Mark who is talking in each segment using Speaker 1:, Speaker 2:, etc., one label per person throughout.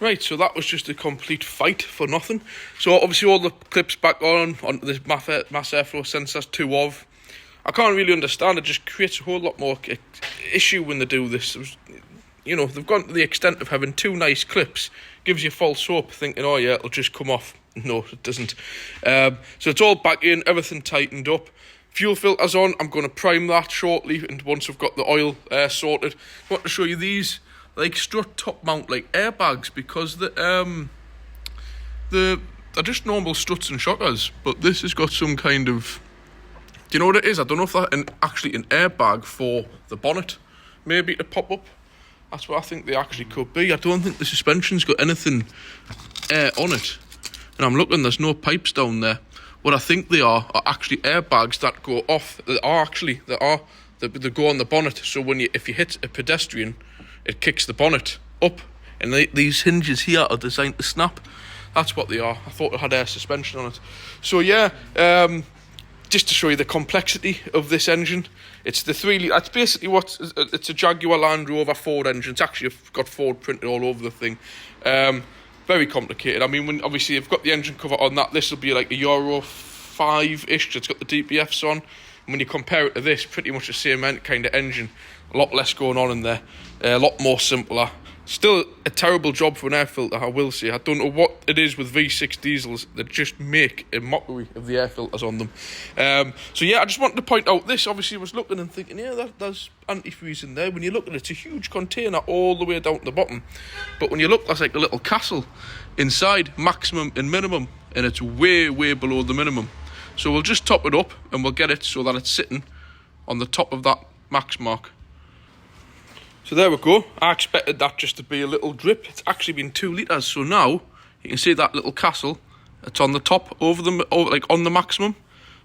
Speaker 1: Right, so that was just a complete fight for nothing. So obviously all the clips back onto this mass airflow sensors 2 of. I can't really understand, it just creates a whole lot more issue when they do this. You know, they've gone to the extent of having 2 nice clips, gives you false hope, thinking, oh yeah, it'll just come off. No, it doesn't. So it's all back in, everything tightened up. Fuel filter's on, I'm going to prime that shortly, and once I've got the oil sorted. I want to show you these, like, strut top mount, like, airbags, because they're just normal struts and shockers, but this has got some kind of, do you know what it is? I don't know if that's actually an airbag for the bonnet, maybe to pop up. That's what I think they actually could be. I don't think the suspension's got anything on it. And I'm looking, there's no pipes down there. What I think they are actually airbags that go off. They go on the bonnet. So if you hit a pedestrian, it kicks the bonnet up. And these hinges here are designed to snap. That's what they are. I thought it had air suspension on it. So yeah, just to show you the complexity of this engine. It's the 3 litre. It's basically it's a Jaguar Land Rover Ford engine. It's actually got Ford printed all over the thing. Very complicated. I mean, obviously you've got the engine cover on that. This will be like a Euro 5-ish. It's got the DPFs on. And when you compare it to this, pretty much the same kind of engine. A lot less going on in there. A lot more simpler. Still a terrible job for an air filter, I will say. I don't know what it is with V6 diesels that just make a mockery of the air filters on them. So yeah, I just wanted to point out this. Obviously I was looking and thinking, yeah, there's antifreeze in there. When you look at it, it's a huge container all the way down to the bottom. But when you look, that's like a little castle inside, maximum and minimum. And it's way, way below the minimum. So we'll just top it up and we'll get it so that it's sitting on the top of that max mark. So there we go. I expected that just to be a little drip. It's actually been 2 litres. So now you can see that little castle. It's on the top like on the maximum.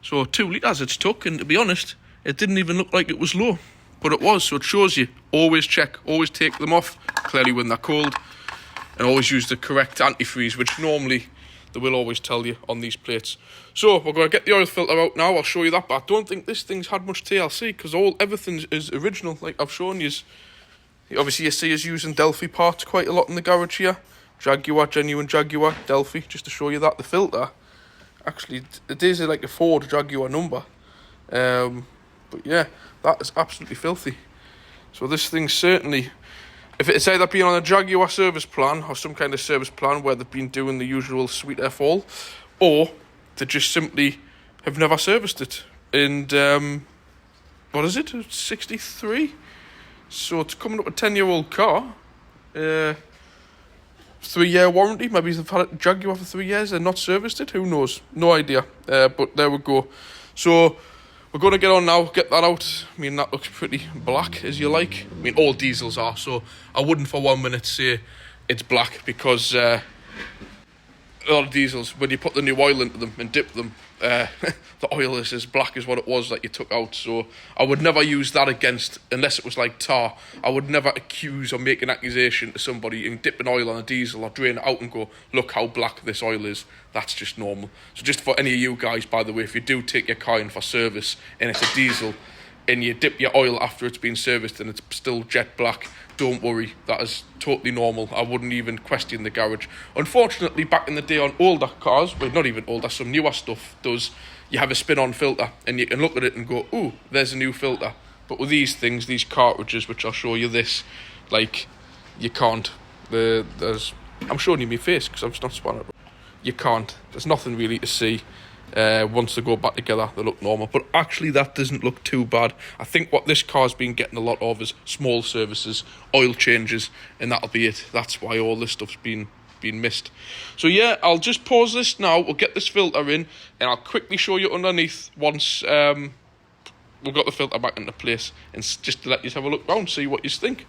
Speaker 1: So 2 litres it's took, and to be honest, it didn't even look like it was low, but it was. So it shows you always check, always take them off clearly when they're cold, and always use the correct antifreeze, which normally they will always tell you on these plates. So we're going to get the oil filter out now. I'll show you that, but I don't think this thing's had much TLC because everything is original, like I've shown you. Obviously, you see us using Delphi parts quite a lot in the garage here. Jaguar, genuine Jaguar, Delphi, just to show you that. The filter, actually, it is like a Ford Jaguar number. But yeah, that is absolutely filthy. So this thing certainly, if it's either been on a Jaguar service plan or some kind of service plan where they've been doing the usual sweet air fall, or they just simply have never serviced it. And, what is it? 63? So it's coming up a 10-year-old car, 3-year warranty. Maybe they've had a Jaguar for 3 years and not serviced it. Who knows? No idea. But there we go. So we're going to get on now, get that out. I mean, that looks pretty black, as you like. I mean, all diesels are. So I wouldn't for 1 minute say it's black, because a lot of diesels, when you put the new oil into them and dip them, the oil is as black as what it was that you took out. So I would never use that against, unless it was like tar. I would never accuse or make an accusation to somebody and dip an oil on a diesel or drain it out and go, look how black this oil is. That's just normal. So just for any of you guys, by the way, if you do take your car in for service and it's a diesel and you dip your oil after it's been serviced and it's still jet black, don't worry, that is totally normal. I wouldn't even question the garage. Unfortunately, back in the day on older cars, well, not even older, some newer stuff does, you have a spin-on filter and you can look at it and go, ooh, there's a new filter. But with these things, these cartridges, which I'll show you this, like, you can't. I'm showing you my face because I'm just not spanning it. You can't. There's nothing really to see. Once they go back together, they look normal. But actually, that doesn't look too bad. I think what this car's been getting a lot of is small services, oil changes, and that'll be it. That's why all this stuff's been missed. So yeah, I'll just pause this now. We'll get this filter in, and I'll quickly show you underneath once we've got the filter back into place, and just to let you have a look round, see what you think.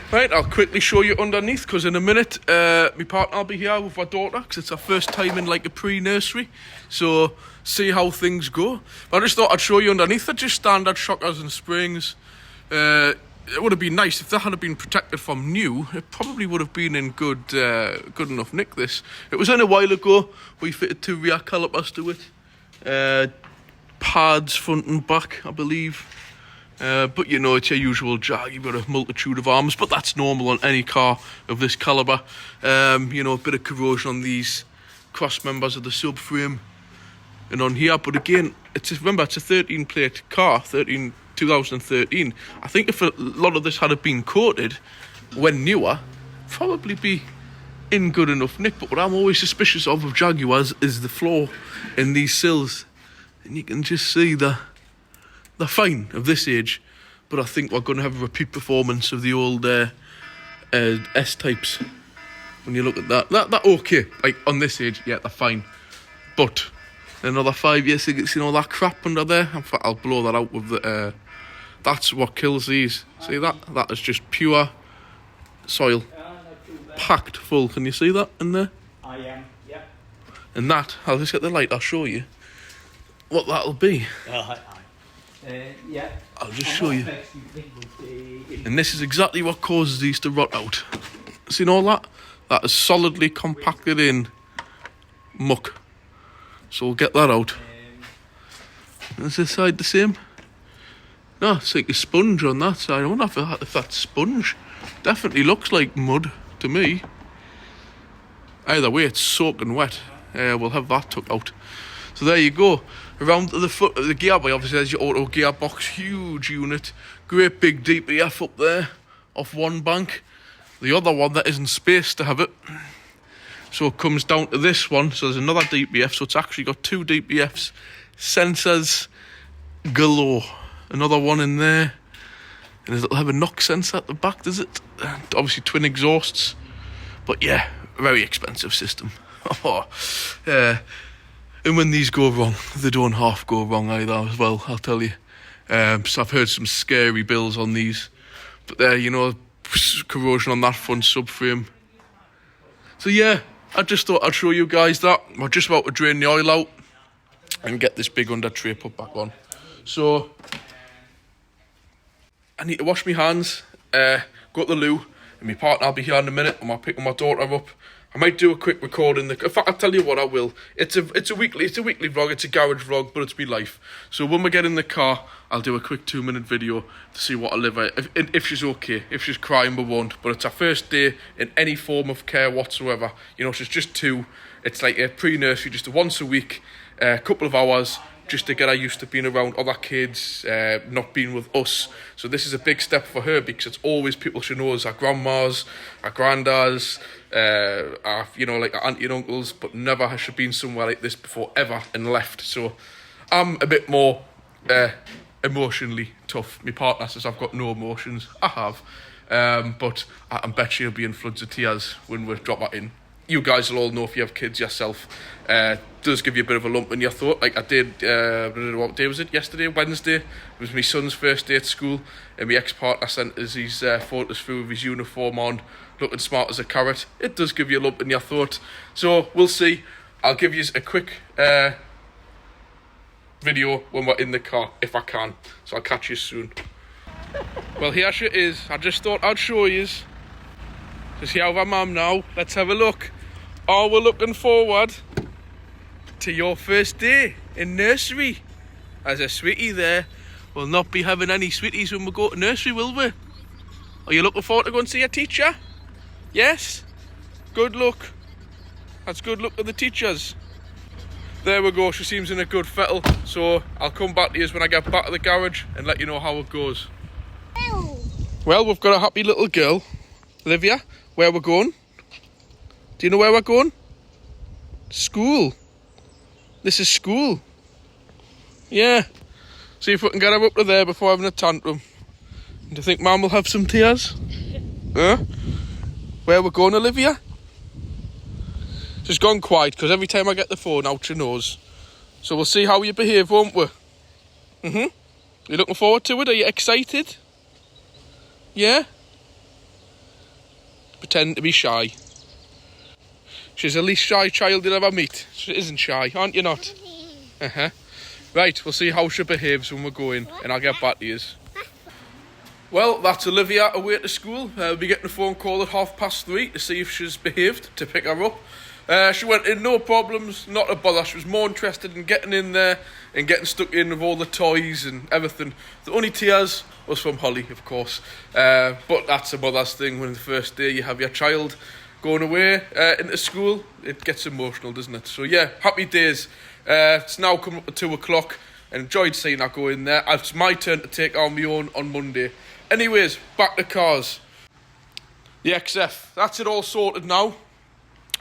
Speaker 1: Right, I'll quickly show you underneath, because in a minute my partner will be here with our daughter, because it's her first time in like a pre-nursery, so see how things go. But I just thought I'd show you underneath. They're just standard shockers and springs. It would have been nice if that had been protected from new. It probably would have been in good enough nick. This, it was in a while ago. We fitted 2 rear calipers to it, pads front and back, I believe. But you know, it's your usual Jag. You've got a multitude of arms, but that's normal on any car of this calibre. You know, a bit of corrosion on these cross members of the subframe and on here. But again, remember, it's a 13 plate car, 2013. I think if a lot of this had been coated when newer, probably be in good enough nick. But what I'm always suspicious of Jaguars is the flaw in these sills. And you can just see they're fine of this age, but I think we're going to have a repeat performance of the old S-types. When you look at that okay. Like, on this age, yeah, they're fine. But in another 5 years, you see all that crap under there? In fact, I'll blow that out with the... that's what kills these. See that? That is just pure soil. Packed full. Can you see that in there?
Speaker 2: I am, yeah.
Speaker 1: And that, I'll just get the light, I'll show you what that'll be.
Speaker 2: Yeah.
Speaker 1: I'll just show you. And this is exactly what causes these to rot out. Seen all that? That is solidly compacted in muck. So we'll get that out. Is this side the same? No, it's like a sponge on that side. I wonder if that's sponge. Definitely looks like mud to me. Either way, it's soaking wet. We'll have that took out. So there you go. Around to the foot of the gearbox, obviously there's your auto gearbox, huge unit, great big DPF up there, off one bank. The other one that isn't spaced to have it. So it comes down to this one, so there's another DPF, so it's actually got two DPFs, sensors galore. Another one in there, and it'll have a knock sensor at the back, does it? Obviously twin exhausts, but yeah, very expensive system. And when these go wrong, they don't half go wrong either as well, I'll tell you. So I've heard some scary bills on these. But there, you know, corrosion on that front subframe. So yeah, I just thought I'd show you guys that. We're just about to drain the oil out and get this big under tray put back on. So, I need to wash my hands, go to the loo, and my partner will be here in a minute, and I'll pick my daughter up. I might do a quick recording. In fact, I'll tell you what, I will. It's a weekly vlog. It's a garage vlog, but it's me life. So when we get in the car, I'll do a quick 2-minute video to see what Olivia, if she's okay. If she's crying, we won't. But it's her first day in any form of care whatsoever. You know, she's just 2. It's like a pre-nursery, just a once a week, a couple of hours, just to get her used to being around other kids, not being with us. So this is a big step for her, because it's always people she knows, our grandmas, our granddads, our, you know, like our auntie and uncles, but never has she been somewhere like this before, ever, and left. So I'm a bit more emotionally tough. My partner says I've got no emotions. I have. But I bet she'll be in floods of tears when we drop her in. You guys will all know if you have kids yourself. Does give you a bit of a lump in your throat, like I did, what day was it? Yesterday, Wednesday. It was my son's first day at school, and my ex-partner sent us his photos through with his uniform on, looking smart as a carrot. It does give you a lump in your throat. So, we'll see. I'll give you a quick video when we're in the car, if I can. So I'll catch you soon. Well, here she is. I just thought I'd show you. Just here with our mum now. Let's have a look. Oh, we're looking forward to your first day in nursery. As a sweetie there. We'll not be having any sweeties when we go to nursery, will we? Are you looking forward to going to see your teacher? Yes? Good luck. That's good luck to the teachers. There we go. She seems in a good fettle. So I'll come back to you when I get back to the garage and let you know how it goes. Well, we've got a happy little girl. Olivia, where we're going? Do you know where we're going? School. This is school. Yeah. See if we can get her up to there before having a tantrum. Do you think Mum will have some tears? Huh? Where we're going, Olivia? She's gone quiet because every time I get the phone out, she knows. So we'll see how you behave, won't we? You looking forward to it? Are you excited? Yeah? Pretend to be shy. She's the least shy child you'll ever meet. She isn't shy, aren't you not? Right, we'll see how she behaves when we're going, and I'll get back to you. Well, that's Olivia away to school. We'll be getting a phone call at 3:30 to see if she's behaved, to pick her up. She went in, no problems, not a bother. She was more interested in getting in there and getting stuck in with all the toys and everything. The only tears was from Holly, of course. But that's a mother's thing. When the first day you have your child going away into school, it gets emotional, doesn't it? So yeah, happy days. It's now come up to 2 o'clock. And enjoyed seeing her go in there. It's my turn to take on my own on Monday. Anyways, back to cars. The XF, that's it all sorted now.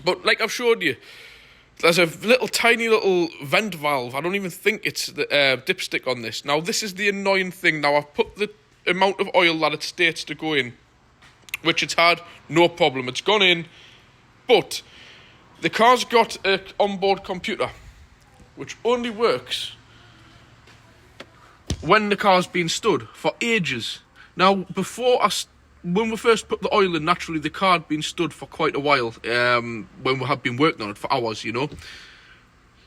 Speaker 1: But like I've showed you, there's a little tiny little vent valve. I don't even think it's the dipstick on this. Now this is the annoying thing. Now I've put the amount of oil that it states to go in, which it's had, no problem. It's gone in, but the car's got an onboard computer, which only works when the car's been stood for ages. Now, when we first put the oil in, naturally the car had been stood for quite a while, when we have been working on it for hours, you know.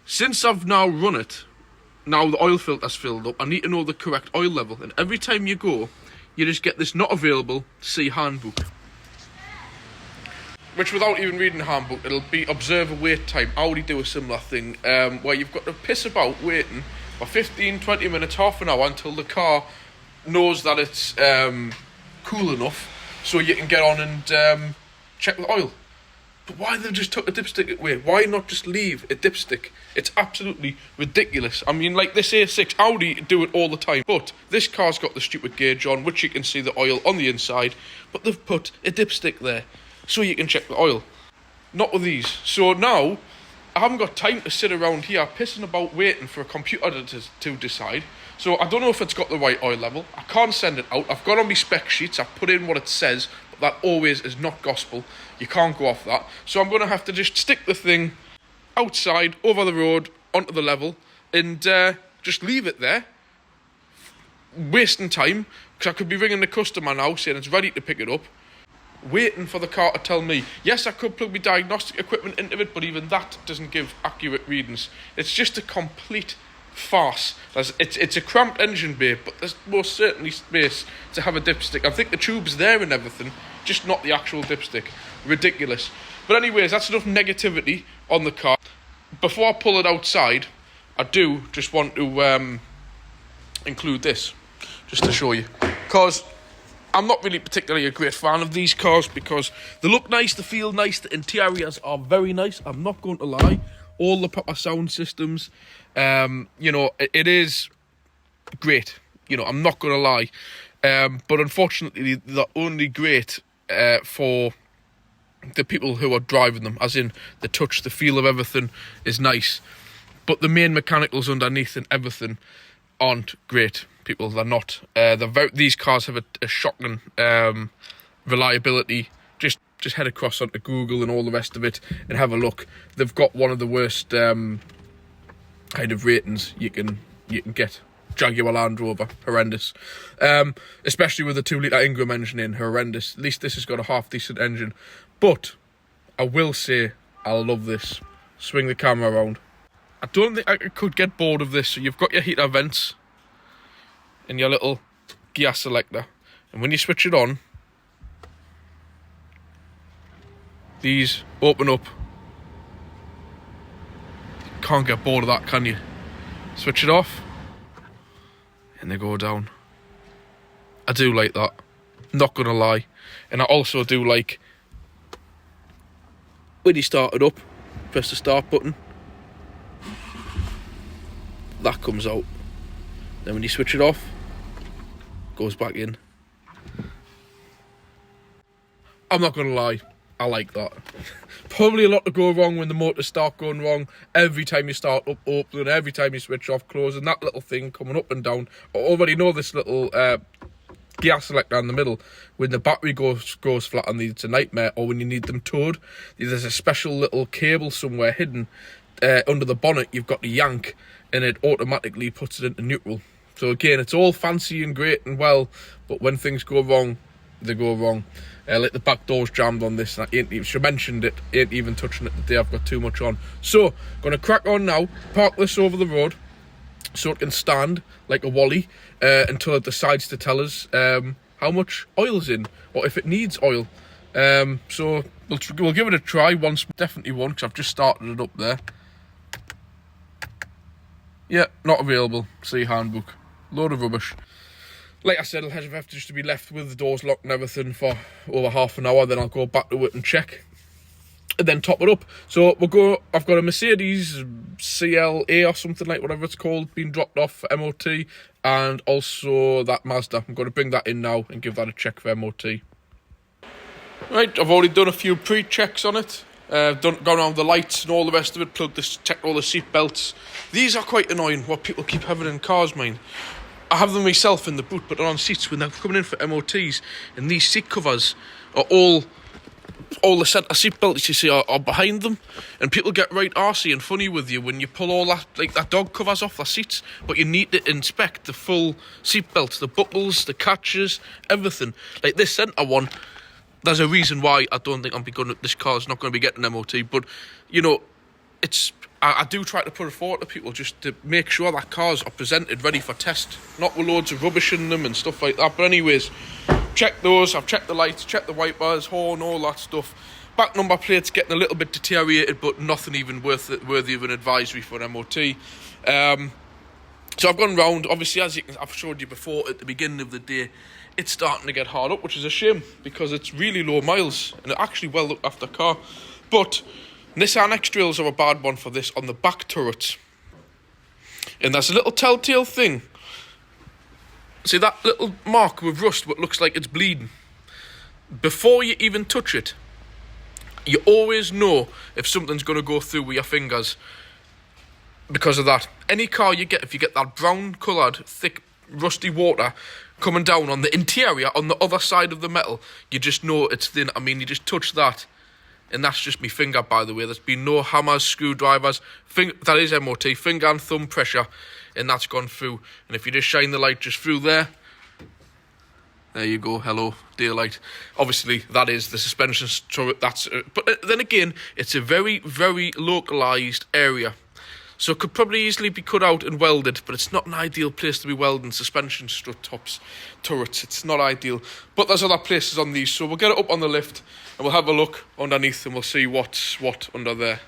Speaker 1: Since I've now run it, now the oil filter's filled up, I need to know the correct oil level. And every time you go, you just get this not available, see handbook. Which, without even reading the handbook, it'll be observe a wait time. I already do a similar thing, where you've got to piss about waiting for 15, 20 minutes, half an hour until the car knows that it's cool enough so you can get on and check the oil. But why they just took a dipstick away? Why not just leave a dipstick? It's absolutely ridiculous. I mean, like this A6 Audi do it all the time, but this car's got the stupid gauge on, which you can see the oil on the inside, but they've put a dipstick there so you can check the oil. Not with these. So now I haven't got time to sit around here pissing about waiting for a computer to decide. So I don't know if it's got the right oil level. I can't send it out. I've got on my spec sheets, I've put in what it says, but that always is not gospel. You can't go off that. So I'm going to have to just stick the thing outside, over the road, onto the level, and just leave it there, wasting time, because I could be ringing the customer now saying it's ready to pick it up, waiting for the car to tell me. Yes, I could plug my diagnostic equipment into it, but even that doesn't give accurate readings. It's just a complete farce. It's a cramped engine bay, but there's most certainly space to have a dipstick. I think the tube's there and everything, just not the actual dipstick. Ridiculous. But anyways, that's enough negativity on the car. Before I pull it outside, I do just want to include this, just to show you, because I'm not really particularly a great fan of these cars because they look nice, they feel nice, the interiors are very nice, I'm not going to lie. All the proper sound systems, you know, it is great, you know, I'm not going to lie. But unfortunately, they're only great for the people who are driving them, as in the touch, the feel of everything is nice. But the main mechanicals underneath and everything aren't great. People, they're not. These cars have a shocking reliability. Just head across onto Google and all the rest of it and have a look. They've got one of the worst kind of ratings you can get. Jaguar Land Rover, horrendous. Especially with the 2-litre Ingram engine in, horrendous. At least this has got a half decent engine. But I will say I love this. Swing the camera around. I don't think I could get bored of this. So you've got your heater vents and your little gear selector, and when you switch it on, these open up. Can't get bored of that, can you? Switch it off and they go down. I do like that, not gonna lie. And I also do like when you start it up, press the start button, that comes out. Then when you switch it off, goes back in. I'm not gonna lie, I like that. Probably a lot to go wrong when the motors start going wrong. Every time you start up, opening, every time you switch off, closing, that little thing coming up and down. I already know this little gear selector in the middle. When the battery goes flat on these, it's a nightmare. Or when you need them towed, there's a special little cable somewhere hidden under the bonnet. You've got to yank, and it automatically puts it into neutral. So again, it's all fancy and great and well, but when things go wrong, they go wrong. Like the back door's jammed on this, and she mentioned it, ain't even touching it today, I've got too much on. So, gonna crack on now, park this over the road, so it can stand like a Wally, until it decides to tell us how much oil's in, or if it needs oil. So we'll give it a try once, definitely one, because I've just started it up there. Yeah, not available. See handbook. Load of rubbish. Like I said, I'll have to just be left with the doors locked and everything for over half an hour. Then I'll go back to it and check, and then top it up. So I've got a Mercedes CLA or something like whatever it's called being dropped off for MOT, and also that Mazda. I'm going to bring that in now and give that a check for MOT. Right, I've already done a few pre-checks on it. Gone around the lights and all the rest of it. Checked all the seat belts. These are quite annoying. What people keep having in cars, mine. I have them myself in the boot, but they're on seats when they're coming in for MOTs. And these seat covers are all the centre seat belts you see are behind them. And people get right arsey and funny with you when you pull all that dog covers off their seats. But you need to inspect the full seat belts, the buckles, the catches, everything. Like this centre one. There's a reason why I don't think this car's not going to be getting an MOT, but, you know, I do try to put it forward to people just to make sure that cars are presented ready for test, not with loads of rubbish in them and stuff like that. But anyways, check those. I've checked the lights, checked the wipers, horn, all that stuff. Back number plate's getting a little bit deteriorated, but nothing even worthy of an advisory for an MOT. So I've gone round. Obviously, I've showed you before at the beginning of the day, it's starting to get hard up, which is a shame because it's really low miles and it's actually well looked after car. But Nissan X-Trails are a bad one for this on the back turrets. And there's a little telltale thing. See that little mark with rust, what looks like it's bleeding? Before you even touch it, you always know if something's going to go through with your fingers because of that. Any car you get, if you get that brown coloured, thick, rusty water coming down on the interior, on the other side of the metal, you just know it's thin. I mean, you just touch that, and that's just my finger, by the way. There's been no hammers, screwdrivers. That is MOT, finger and thumb pressure, and that's gone through. And if you just shine the light just through there you go, hello, daylight. Obviously, that is the suspension turret. But then again, it's a very, very localised area. So it could probably easily be cut out and welded, but it's not an ideal place to be welding suspension strut tops, turrets. It's not ideal. But there's other places on these, so we'll get it up on the lift and we'll have a look underneath and we'll see what's what under there.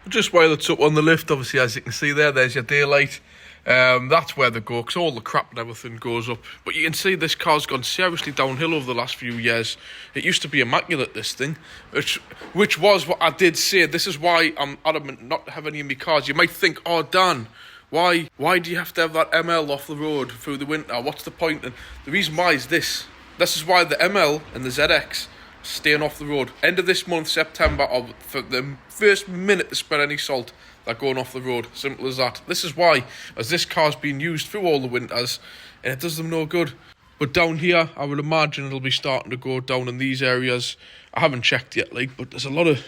Speaker 1: Just while it's up on the lift, obviously, as you can see there's your daylight. That's where they go, because all the crap and everything goes up. But you can see this car's gone seriously downhill over the last few years. It used to be immaculate, this thing, which was what I did say. This is why I'm adamant not to have any of my cars. You might think, oh, Dan, why do you have to have that ML off the road through the winter? What's the point? And the reason why is this. This is why the ML and the ZX staying off the road. End of this month, September, or for the first minute to spread any salt, they're going off the road. Simple as that. This is why, as this car's been used through all the winters, and it does them no good. But down here, I would imagine it'll be starting to go down in these areas. I haven't checked yet, but there's a lot of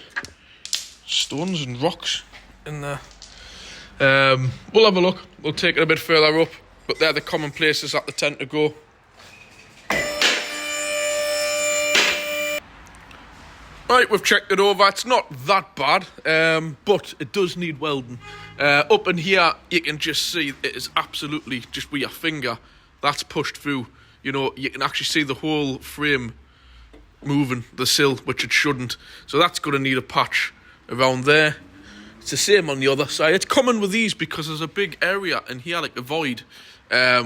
Speaker 1: stones and rocks in there. We'll have a look. We'll take it a bit further up. But they're the common places that they tend to go. Right, we've checked it over. It's not that bad, but it does need welding. Up in here, you can just see it is absolutely just with your finger. That's pushed through. You know, you can actually see the whole frame moving, the sill, which it shouldn't. So that's going to need a patch around there. It's the same on the other side. It's common with these because there's a big area in here, like a void,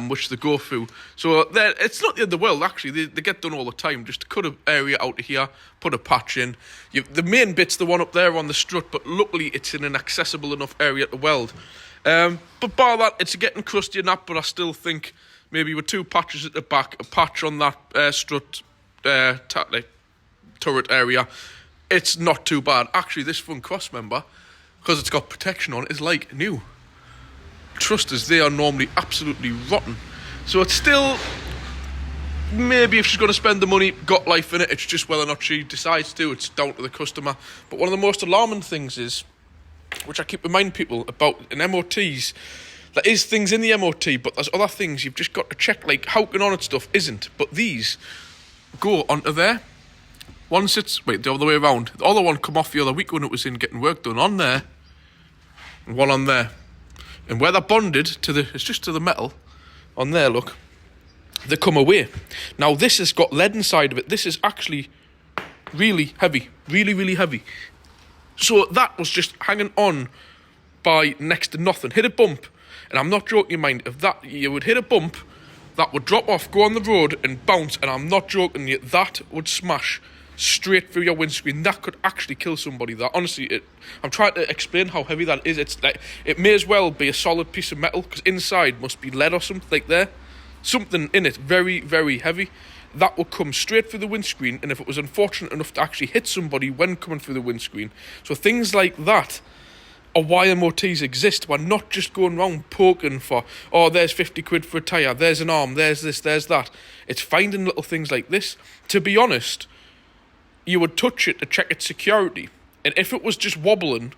Speaker 1: which they go through. So it's not the end of the world, actually. They get done all the time. Just cut an area out of here, put a patch in. The main bit's the one up there on the strut, but luckily it's in an accessible enough area to weld. But bar that, it's getting crusty and that, but I still think maybe with two patches at the back, a patch on that strut turret area, it's not too bad. Actually, this front cross member, because it's got protection on it, is like new. Trust us, they are normally absolutely rotten. So it's still, maybe if she's going to spend the money, got life in it. It's just whether or not she decides to. It's down to the customer. But one of the most alarming things is, which I keep reminding people about in MOTs, there is things in the MOT, but there's other things you've just got to check, like houking on it stuff isn't. But these go onto there. One sits, the other way around. The other one come off the other week when it was in getting work done on there. And one on there. And where they're bonded to it's just to the metal on there, look. They come away. Now this has got lead inside of it. This is actually really heavy, really heavy. So that was just hanging on by next to nothing. Hit a bump, and I'm not joking, mind. If that you would hit a bump, that would drop off, go on the road, and bounce. And I'm not joking, you, that would smash straight through your windscreen. That could actually kill somebody. That honestly, I'm trying to explain how heavy that is. It's like it may as well be a solid piece of metal because inside must be lead or something like there. Something in it, very heavy. That would come straight through the windscreen, and if it was unfortunate enough to actually hit somebody when coming through the windscreen. So things like that are why MOTs exist. We're not just going around poking for, oh, there's 50 quid for a tyre, there's an arm, there's this, there's that. It's finding little things like this. To be honest, you would touch it to check its security, and if it was just wobbling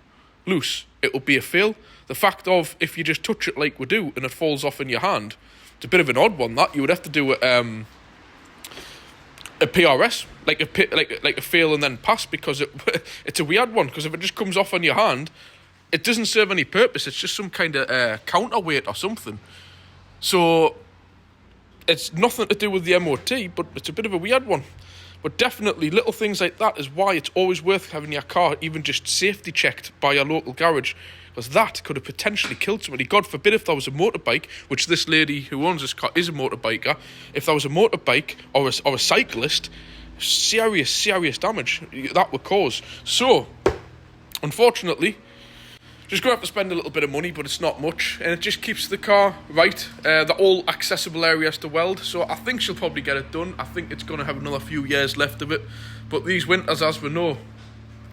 Speaker 1: loose, it would be a fail. The fact of, if you just touch it like we do and it falls off in your hand, it's a bit of an odd one. That you would have to do a PRS, like a fail and then pass, because it's a weird one. Because if it just comes off on your hand, it doesn't serve any purpose. It's just some kind of counterweight or something. So it's nothing to do with the MOT, but it's a bit of a weird one. But definitely little things like that is why it's always worth having your car even just safety checked by your local garage, because that could have potentially killed somebody. God forbid if there was a motorbike, which this lady who owns this car is a motorbiker. If there was a motorbike or a cyclist, serious damage that would cause. So, unfortunately, just going to have to spend a little bit of money, but it's not much, and it just keeps the car right. They're all accessible areas to weld, so I think she'll probably get it done. I think it's going to have another few years left of it, but these winters, as we know,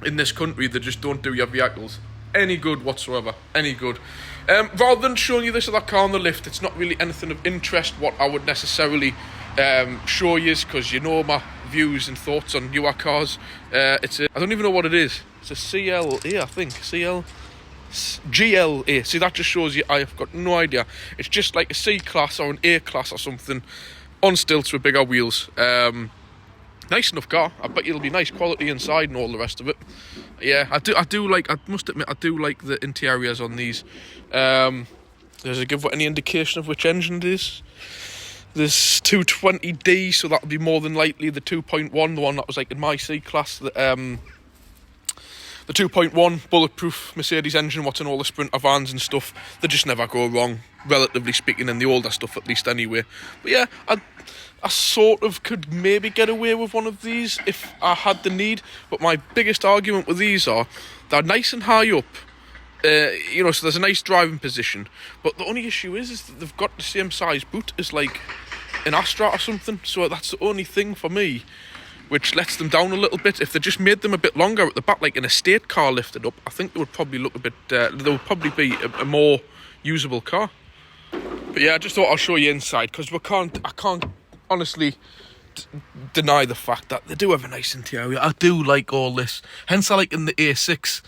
Speaker 1: in this country, they just don't do your vehicles any good whatsoever, any good. Rather than showing you this other car on the lift, it's not really anything of interest what I would necessarily show you, because you know my views and thoughts on newer cars. I don't even know what it is. It's a CLA, I think. GLA. See, that just shows you I've got no idea. It's just like a C class or an A class or something on stilts with bigger wheels. Nice enough car. I bet it'll be nice quality inside and all the rest of it. Yeah, I must admit, I do like the interiors on these. Does it give any indication of which engine it is? This 220D, so that'll be more than likely the 2.1, the one that was like in my C class. The 2.1 bulletproof Mercedes engine, what's in all the Sprinter vans and stuff. They just never go wrong, relatively speaking, in the older stuff at least anyway. But yeah, I sort of could maybe get away with one of these if I had the need. But my biggest argument with these are, they're nice and high up. So there's a nice driving position. But the only issue is that they've got the same size boot as like an Astra or something. So that's the only thing for me which lets them down a little bit. If they just made them a bit longer at the back, like an estate car lifted up, I think they would probably look a bit, they would probably be a more usable car. But yeah, I just thought I'll show you inside, because I can't honestly deny the fact that they do have a nice interior. I do like all this, hence I like in the A6,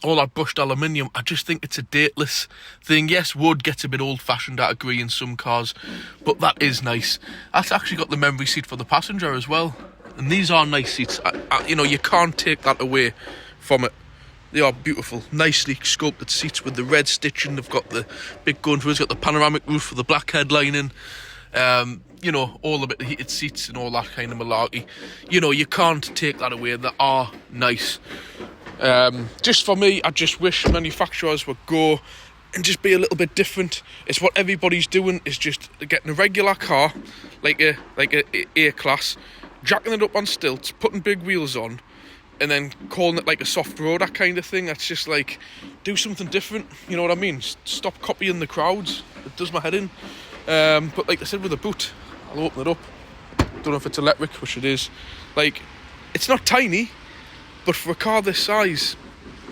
Speaker 1: all that brushed aluminium. I just think it's a dateless thing. Yes, wood gets a bit old-fashioned, I agree, in some cars, but that is nice. That's actually got the memory seat for the passenger as well, and these are nice seats. You can't take that away from it. They are beautiful, nicely sculpted seats with the red stitching. They've got the big gun through. It's got the panoramic roof with the black headlining. All the bit, the heated seats and all that kind of malarkey. You can't take that away. They are nice. Just for me, I just wish manufacturers would go and just be a little bit different. It's what everybody's doing, is just getting a regular car, like a A-class, jacking it up on stilts, putting big wheels on, and then calling it like a soft roader kind of thing. That's just like, do something different, you know what I mean? Stop copying the crowds. It does my head in. But like I said, with the boot, I'll open it up. Don't know if it's electric, which it is. Like, it's not tiny, but for a car this size,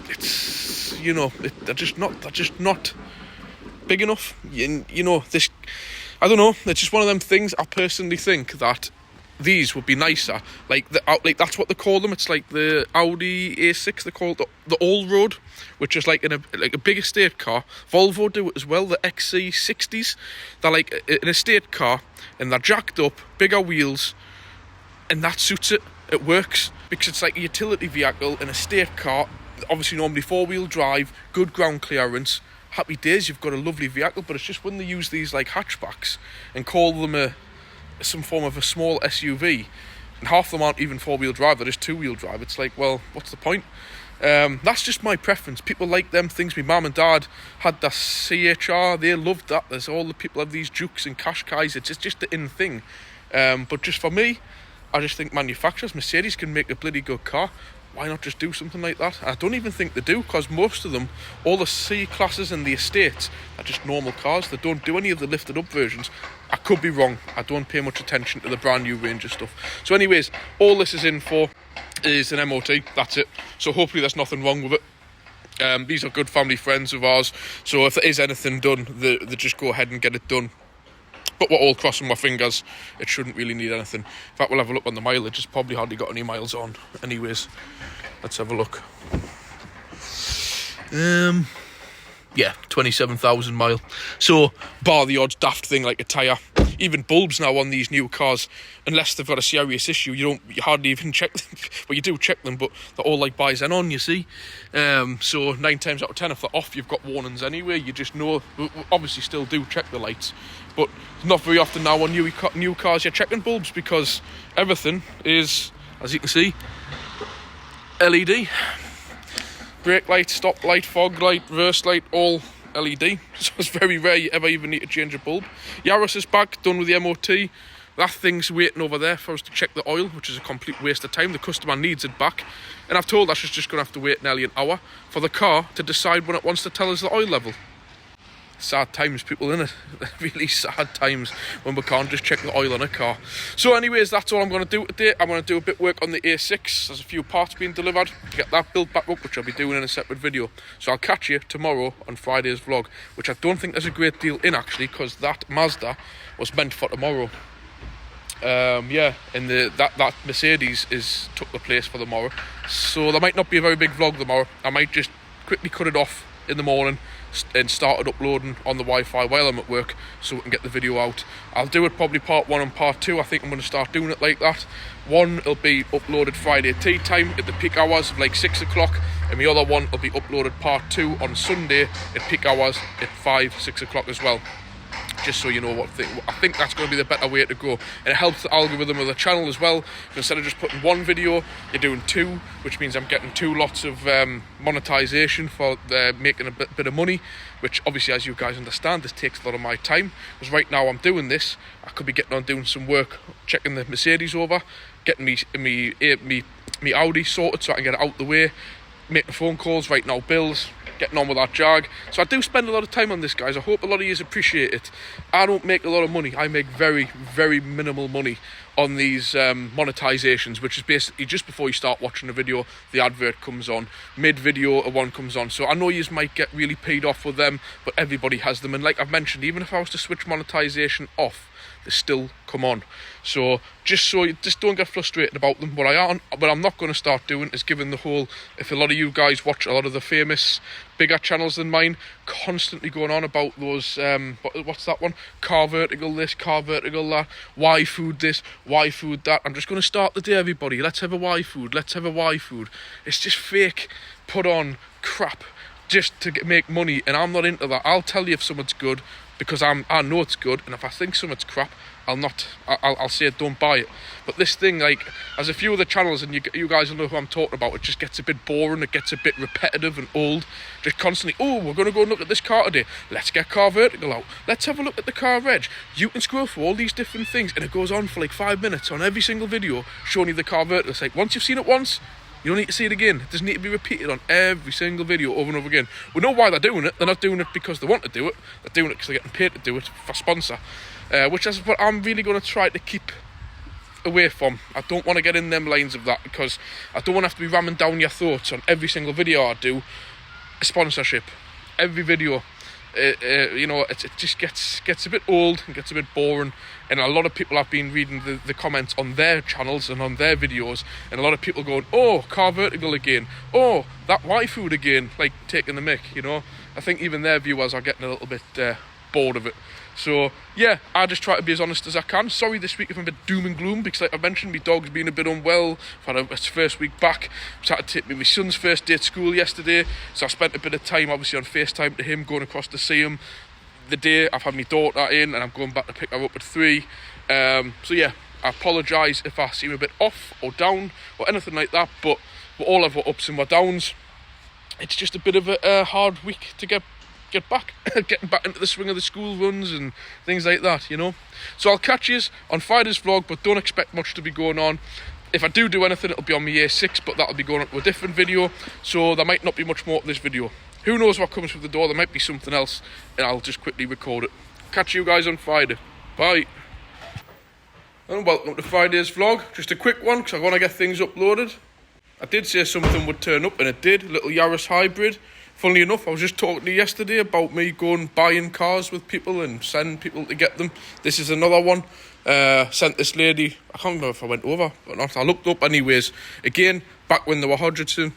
Speaker 1: it's, they're just not big enough. This, I don't know, it's just one of them things. I personally think that these would be nicer. Like that's what they call them. It's like the Audi A6, they call it the all-road, which is like a big estate car. Volvo do it as well, the XC60s. They're like an estate car, and they're jacked up, bigger wheels, and that suits it. It works, because it's like a utility vehicle, an estate car, obviously normally four-wheel drive, good ground clearance. Happy days, you've got a lovely vehicle. But it's just when they use these like hatchbacks and call them some form of a small SUV, and half of them aren't even 4-wheel drive, they're just 2-wheel drive. It's like, well, what's the point? That's just my preference. People like them things. My mum and dad had the CHR, they loved that. There's all the people have these Jukes and Qashqais. It's just the in thing. But just for me, I just think manufacturers, Mercedes can make a bloody good car. Why not just do something like that? I don't even think they do, because most of them, all the C classes and the estates, are just normal cars. They don't do any of the lifted up versions. I could be wrong. I don't pay much attention to the brand new range of stuff. So anyways, all this is in for is an MOT. That's it. So hopefully there's nothing wrong with it. These are good family friends of ours. So if there is anything done, they just go ahead and get it done. But we're all crossing my fingers. It shouldn't really need anything. In fact, we'll have a look on the mileage. It's probably hardly got any miles on. Anyways, let's have a look. Yeah, 27,000 mile. So, bar the odd daft thing like a tyre. Even bulbs now on these new cars, unless they've got a serious issue, you hardly even check them. Well, you do check them, but they're all like by Xenon, you see. So 9 times out of 10, if they're off, you've got warnings anyway. You just know. We obviously still do check the lights, but not very often now on new cars you're checking bulbs, because everything is, as you can see, LED. Brake light, stop light, fog light, reverse light, all LED. So it's very rare you ever even need to change a bulb. Yaris is back, done with the MOT. That thing's waiting over there for us to check the oil, which is a complete waste of time. The customer needs it back. And I've told her she's just going to have to wait nearly an hour for the car to decide when it wants to tell us the oil level. Sad times, people, innit? Really sad times when we can't just check the oil on a car. So anyways, that's all I'm going to do today. I'm going to do a bit of work on the A6. There's a few parts being delivered to get that built back up, which I'll be doing in a separate video. So I'll catch you tomorrow on Friday's vlog, which I don't think there's a great deal in, actually, because that Mazda was meant for tomorrow. Yeah, and that Mercedes took the place for tomorrow. So there might not be a very big vlog tomorrow. I might just quickly cut it off in the morning and started uploading on the Wi-Fi while I'm at work, so we can get the video out. I'll do it probably part 1 and part 2. I think I'm going to start doing it like that. One will be uploaded Friday tea time at the peak hours of like 6 o'clock, and the other one will be uploaded part 2 on Sunday at peak hours at 5-6 o'clock as well. Just so you know what I think that's going to be the better way to go, and it helps the algorithm of the channel as well. Instead of just putting 1 video, you're doing 2, which means I'm getting 2 lots of monetization for making a bit of money, which obviously, as you guys understand, this takes a lot of my time, because right now I'm doing this. I could be getting on doing some work, checking the Mercedes over, getting me Audi sorted so I can get it out the way, making phone calls, writing out bills, getting on with that Jag. So I do spend a lot of time on this, guys. I hope a lot of you appreciate it. I don't make a lot of money. I make very, very minimal money on these monetizations, which is basically just before you start watching a video, the advert comes on. Mid-video, a one comes on. So I know you might get really paid off with them, but everybody has them. And like I've mentioned, even if I was to switch monetization off, they still come on. So just don't get frustrated about them. What I'm not going to start doing is giving the whole, if a lot of you guys watch a lot of the famous bigger channels than mine, constantly going on about those what's that one, car vertical this, car vertical that, why food this, why food that. I'm just going to start the day, everybody. Let's have a why food, let's have a why food. It's just fake put on crap just to make money, and I'm not into that. I'll tell you if something's good, because I know it's good, and if I think something's crap, I'll say don't buy it. But this thing, like, as a few of the channels, and you guys will know who I'm talking about, it just gets a bit boring, it gets a bit repetitive and old. Just constantly, oh, we're going to go and look at this car today, let's get car vertical out, let's have a look at the car reg. You can scroll through all these different things, and it goes on for like 5 minutes on every single video showing you the car vertical. It's like, once you've seen it once, you don't need to see it again. It doesn't need to be repeated on every single video over and over again. We know why they're doing it. They're not doing it because they want to do it. They're doing it because they're getting paid to do it for sponsor. Which is what I'm really going to try to keep away from. I don't want to get in them lines of that, because I don't want to have to be ramming down your thoughts on every single video I do. A sponsorship. Every video. You know, it just gets a bit old and gets a bit boring, and a lot of people have been reading the comments on their channels and on their videos, and a lot of people going, oh, car vertical again, oh, that Y food again, like taking the mick, you know. I think even their viewers are getting a little bit bored of it. So yeah, I just try to be as honest as I can. Sorry this week if I'm a bit doom and gloom, because like I mentioned, my dog's been a bit unwell. I've had its first week back. I had to take my son's first day at school yesterday, so I spent a bit of time obviously on FaceTime to him, going across to see him. The day I've had my daughter in, and I'm going back to pick her up at 3. So yeah, I apologise if I seem a bit off or down or anything like that, but we all have our ups and our downs. It's just a bit of a hard week to get back, getting back into the swing of the school runs and things like that, you know. So I'll catch you on Friday's vlog, but don't expect much to be going on. If I do anything, it'll be on my year 6, but that'll be going on to a different video, so there might not be much more to this video. Who knows what comes through the door? There might be something else, and I'll just quickly record it. Catch you guys on Friday. Bye. And welcome to Friday's vlog. Just a quick one, because I want to get things uploaded. I did say something would turn up, and it did. A little Yaris hybrid. Funnily enough, I was just talking to you yesterday about me going buying cars with people and sending people to get them. This is another one. Sent this lady, I can't remember if I went over or not. I looked up anyways. Again, back when they were Hodgson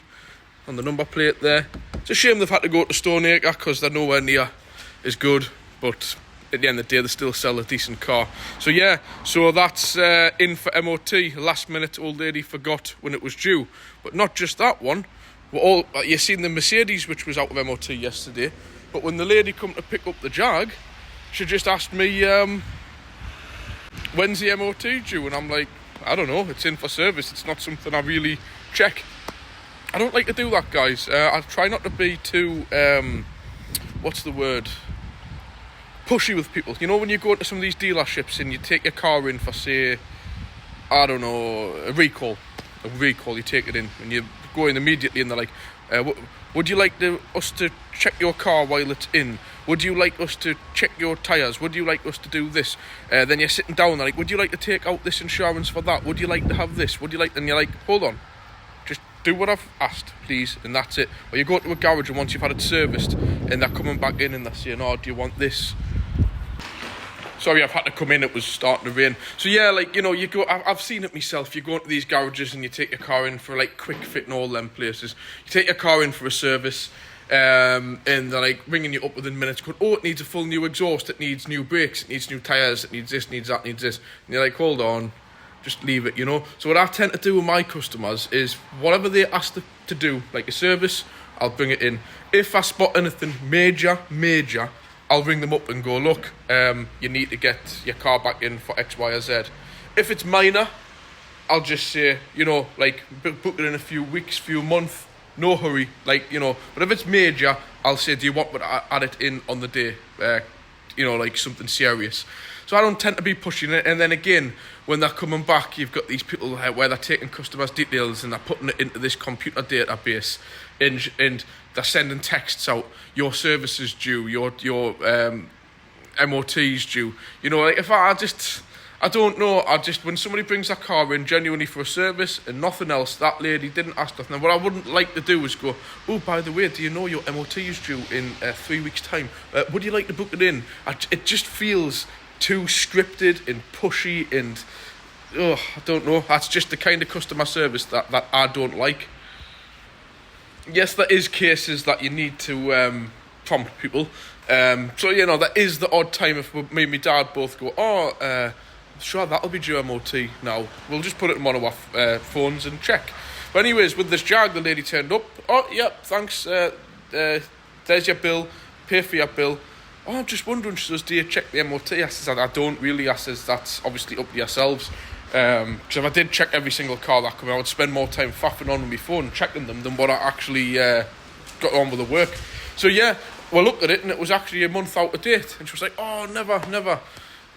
Speaker 1: on the number plate there. It's a shame they've had to go to Stoneacre because they're nowhere near as good. But at the end of the day, they still sell a decent car. So yeah, so that's in for MOT. Last minute, old lady forgot when it was due. But not just that one. You've seen the Mercedes, which was out of MOT yesterday, but when the lady come to pick up the Jag, she just asked me, when's the MOT due? And I'm like, I don't know, it's in for service. It's not something I really check. I don't like to do that, guys. I try not to be too, what's the word, pushy with people. You know, when you go into some of these dealerships and you take your car in for, say, I don't know, a recall, you take it in, and you go in immediately and they're like, would you like us to check your car while it's in? Would you like us to check your tyres? Would you like us to do this? Then you're sitting down, they're like, would you like to take out this insurance for that? Would you like to have this? Would you like... And you're like, hold on, just do what I've asked, please, and that's it. Or you go to a garage and once you've had it serviced and they're coming back in and they're saying, oh, do you want this? Sorry, I've had to come in, it was starting to rain. So yeah, like, you know, you go, I've seen it myself, you go into these garages and you take your car in for like quick fit and all them places. You take your car in for a service, and they're like ringing you up within minutes, going, oh, it needs a full new exhaust, it needs new brakes, it needs new tyres, it needs this, needs that, needs this. And you're like, hold on, just leave it, you know. So what I tend to do with my customers is whatever they ask to do, like a service, I'll bring it in. If I spot anything major, I'll ring them up and go, look, you need to get your car back in for X, Y, or Z. If it's minor, I'll just say, you know, like, book it in a few weeks, few months, no hurry, like, you know. But if it's major, I'll say, do you want me to add it in on the day? You know, like something serious. So I don't tend to be pushing it. And then again, when they're coming back, you've got these people where they're taking customers' details and they're putting it into this computer database, and they're sending texts out, your service is due, your MOT's due. You know, like, if I don't know, when somebody brings their car in genuinely for a service and nothing else, that lady didn't ask nothing. And what I wouldn't like to do is go, oh, by the way, do you know your MOT is due in 3 weeks' time? Would you like to book it in? It just feels too scripted and pushy and, I don't know. That's just the kind of customer service that I don't like. Yes, there is cases that you need to prompt people. So, you know, there is the odd time if me and my dad both go, sure, that'll be due MOT now. We'll just put it in one of our phones and check. But anyways, with this Jag, the lady turned up. Oh, yeah, thanks. There's your bill. Pay for your bill. Oh, I'm just wondering, she says, do you check the MOT? I says, I don't really. I says, that's obviously up to yourselves. Because if I did check every single car that come, I would spend more time faffing on with my phone checking them than what I actually got on with the work. So yeah, we looked at it and it was actually a month out of date. And she was like, oh, never.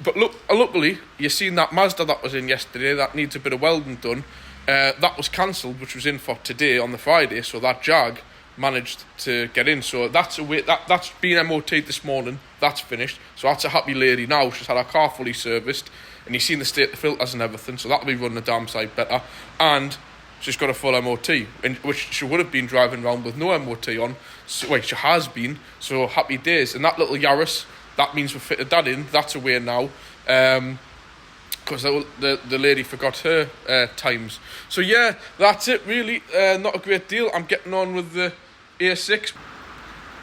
Speaker 1: But luckily, you seen that Mazda that was in yesterday that needs a bit of welding done. That was cancelled, which was in for today on the Friday. So that Jag managed to get in. So that's been MOT'd this morning. That's finished. So that's a happy lady now. She's had her car fully serviced. And you've seen the state of the filters and everything, so that'll be running the damn side better. And she's got a full MOT, which she would have been driving around with no MOT on. So, well, she has been, so happy days. And that little Yaris, that means we've fitted that in. That's away now, because the lady forgot her times. So yeah, that's it really. Not a great deal. I'm getting on with the A6.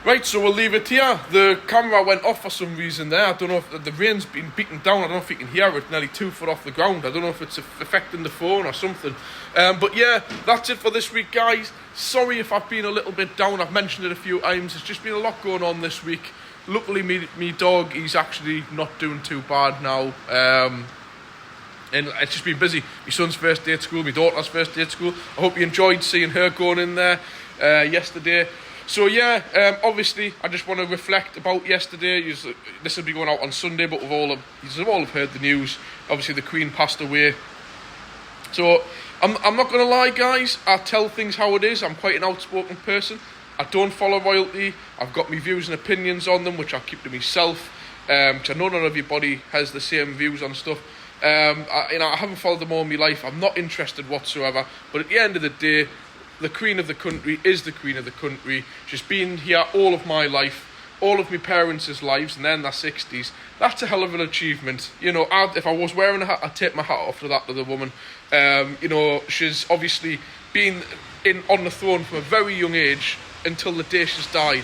Speaker 1: Right, so we'll leave it here. The camera went off for some reason there. I don't know if the rain's been beaten down. I don't know if you can hear it, nearly 2 foot off the ground. I don't know if it's affecting the phone or something. But yeah, that's it for this week, guys. Sorry if I've been a little bit down. I've mentioned it a few times. There's just been a lot going on this week. Luckily, me dog, he's actually not doing too bad now. And it's just been busy. My son's first day at school, my daughter's first day at school. I hope you enjoyed seeing her going in there yesterday. So yeah, obviously I just want to reflect about yesterday. This will be going out on Sunday, but you've all have heard the news. Obviously the Queen passed away. So I'm not going to lie, guys. I tell things how it is. I'm quite an outspoken person. I don't follow royalty. I've got my views and opinions on them, which I keep to myself. Because I know not everybody has the same views on stuff. I haven't followed them all my life. I'm not interested whatsoever. But at the end of the day, the Queen of the country is the Queen of the country. She's been here all of my life, all of my parents' lives, and then their 60s. That's a hell of an achievement. You know, if I was wearing a hat, I'd take my hat off to that to the woman. You know, she's obviously been on the throne from a very young age until the day she's died.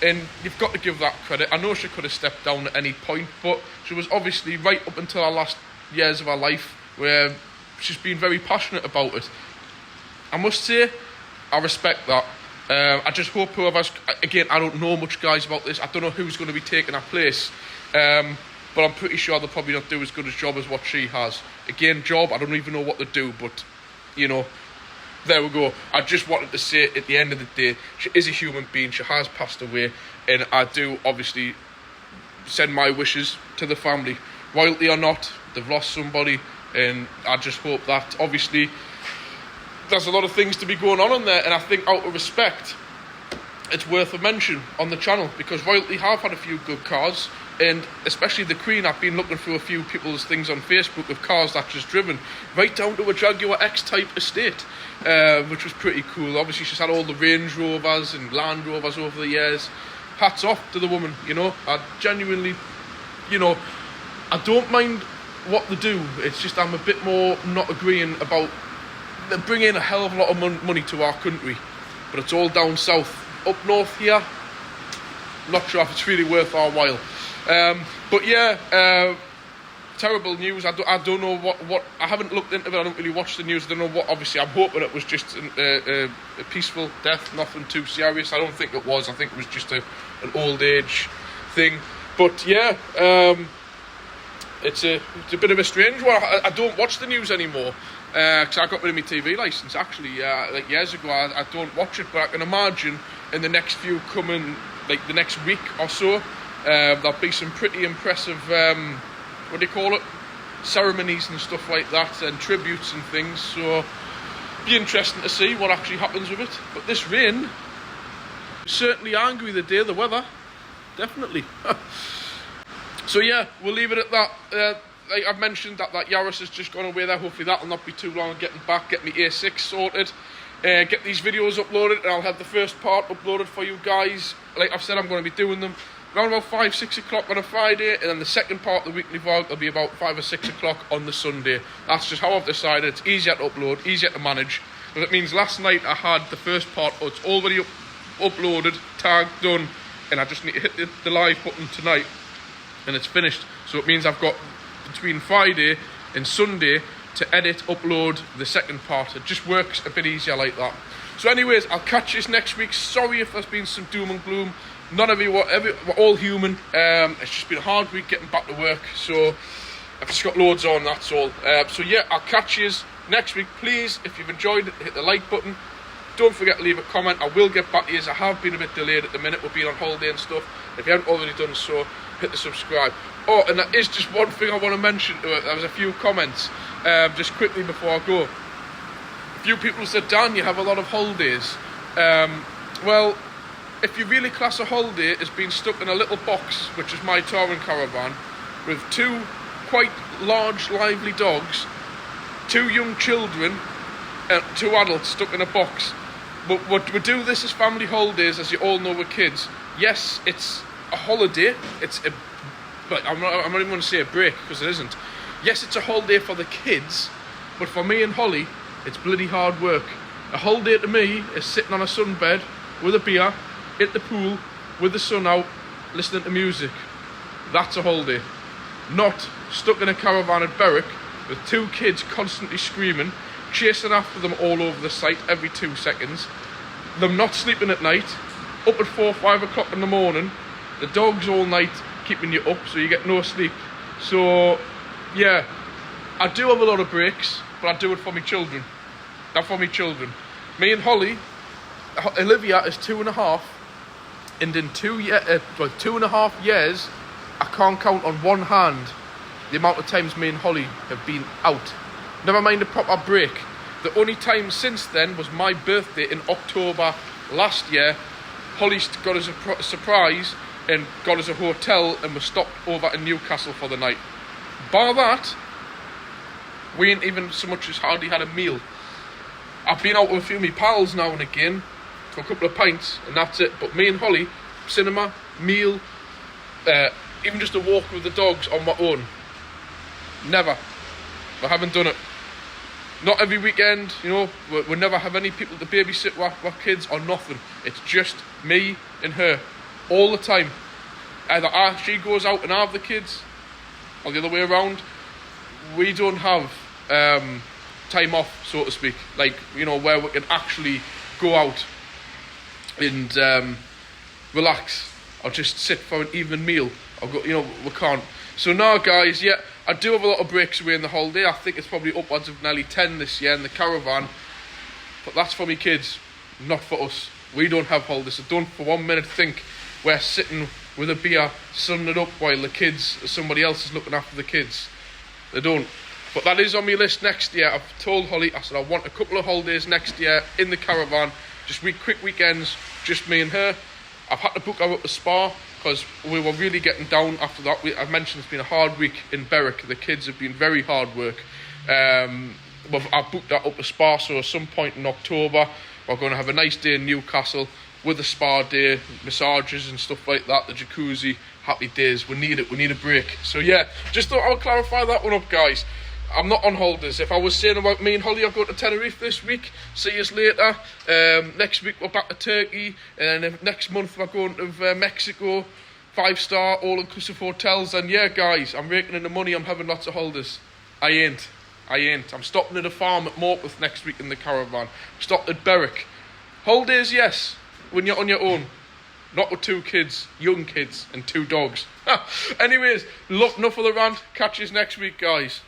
Speaker 1: And you've got to give that credit. I know she could have stepped down at any point, but she was obviously right up until her last years of her life where she's been very passionate about it. I must say, I respect that. I just hope whoever's... Again, I don't know much, guys, about this. I don't know who's going to be taking her place. But I'm pretty sure they'll probably not do as good a job as what she has. Again, job, I don't even know what they do, but, you know, there we go. I just wanted to say, at the end of the day, she is a human being. She has passed away. And I do, obviously, send my wishes to the family. Royalty or not, they've lost somebody. And I just hope that, obviously, there's a lot of things to be going on there. And I think, out of respect, it's worth a mention on the channel. Because royalty have had a few good cars. And especially the Queen, I've been looking through a few people's things on Facebook of cars that she's driven, right down to a Jaguar X-Type estate, which was pretty cool. Obviously, she's had all the Range Rovers and Land Rovers over the years. Hats off to the woman, you know. I genuinely, you know, I don't mind what they do. It's just I'm a bit more not agreeing about... They bring in a hell of a lot of money to our country, but it's all down south. Up north here, not sure if it's really worth our while. But yeah, terrible news. I don't know what I haven't looked into it. I don't really watch the news. I don't know what. Obviously, I'm hoping it was just a peaceful death, nothing too serious. I don't think it was. I think it was just an old age thing. But yeah, it's a bit of a strange one. I don't watch the news anymore because I got rid of my TV license actually like years ago. I don't watch it, but I can imagine in the next few coming, like the next week or so. There'll be some pretty impressive, what do you call it, ceremonies and stuff like that, and tributes and things, so be interesting to see what actually happens with it. But this rain, certainly angry the day, the weather, definitely. So yeah, we'll leave it at that. Like I've mentioned, that Yaris has just gone away there. Hopefully that'll not be too long getting back, get me A6 sorted. Get these videos uploaded, and I'll have the first part uploaded for you guys. Like I've said, I'm going to be doing them around about 5-6 o'clock on a Friday, and then the second part of the weekly vlog will be about 5 or 6 o'clock on the Sunday. That's just how I've decided. It's easier to upload, easier to manage. But it means last night I had the first part, it's already uploaded, tagged, done, and I just need to hit the live button tonight, and it's finished. So it means I've got between Friday and Sunday to edit, upload the second part. It just works a bit easier like that. So anyways, I'll catch you next week. Sorry if there's been some doom and gloom. Not we're all human. It's just been a hard week getting back to work, so I've just got loads on, that's all. So yeah, I'll catch you next week. Please, if you've enjoyed it, hit the like button. Don't forget to leave a comment. I will get back to you. I have been a bit delayed at the minute. We've been on holiday and stuff. If you haven't already done so, hit the subscribe. Oh, and that is just one thing I want to mention to it. There was a few comments, just quickly before I go. A few people said, Dan, you have a lot of holidays. Well, if you really class a holiday as being stuck in a little box, which is my touring caravan, with 2 quite large, lively dogs, 2 young children, and 2 adults stuck in a box. But we do this as family holidays, as you all know with kids. Yes, it's a holiday. But I'm not even going to say a break, because it isn't. Yes, it's a holiday for the kids, but for me and Holly, it's bloody hard work. A holiday to me is sitting on a sunbed with a beer, at the pool, with the sun out, listening to music. That's a holiday. Not stuck in a caravan at Berwick with 2 kids constantly screaming, chasing after them all over the site every 2 seconds, them not sleeping at night, up at 4-5 o'clock in the morning, the dogs all night keeping you up so you get no sleep. So yeah, I do have a lot of breaks, but I do it for my children. Not for my children. Me and Holly, Olivia is 2.5, and in 2.5 years, I can't count on one hand the amount of times me and Holly have been out. Never mind a proper break. The only time since then was my birthday in October last year. Holly got us a surprise and got us a hotel, and we stopped over in Newcastle for the night. Bar that, we ain't even so much as hardly had a meal. I've been out with a few of my pals now and again for a couple of pints, and that's it. But me and Holly, cinema, meal, even just a walk with the dogs on my own. Never. I haven't done it. Not every weekend, you know, we never have any people to babysit our kids or nothing. It's just me and her all the time. Either she goes out and I have the kids, or the other way around. We don't have time off, so to speak, like, you know, where we can actually go out and relax or just sit for an evening meal or go, you know, we can't. So now, guys, yeah, I do have a lot of breaks away in the holiday. I think it's probably upwards of nearly 10 this year in the caravan, but that's for me kids, not for us. We don't have holidays, so don't for 1 minute think we're sitting with a beer sunning it up while the kids, somebody else is looking after the kids. They don't. But that is on my list next year. I've told Holly, I said I want a couple of holidays next year in the caravan, just quick weekends, just me and her. I've had to book her up to Spa because we were really getting down after that. I mentioned it's been a hard week in Berwick. The kids have been very hard work. I booked that up to Spa, so at some point in October we're going to have a nice day in Newcastle with a spa day, massages and stuff like that, the jacuzzi, happy days. We need it, we need a break. So yeah, just thought I would clarify that one up, guys. I'm not on holidays. If I was saying about me and Holly, I'm going to Tenerife this week. See you later. Next week we're back to Turkey, and then next month we're going to Mexico, 5-star all-inclusive hotels. And yeah, guys, I'm raking in the money. I'm having lots of holidays. I ain't. I'm stopping at a farm at Morpeth next week in the caravan. Stopped at Berwick. Holidays, yes, when you're on your own. Not with 2 kids, young kids, and 2 dogs. Anyways, look, enough of the rant. Catch you next week, guys.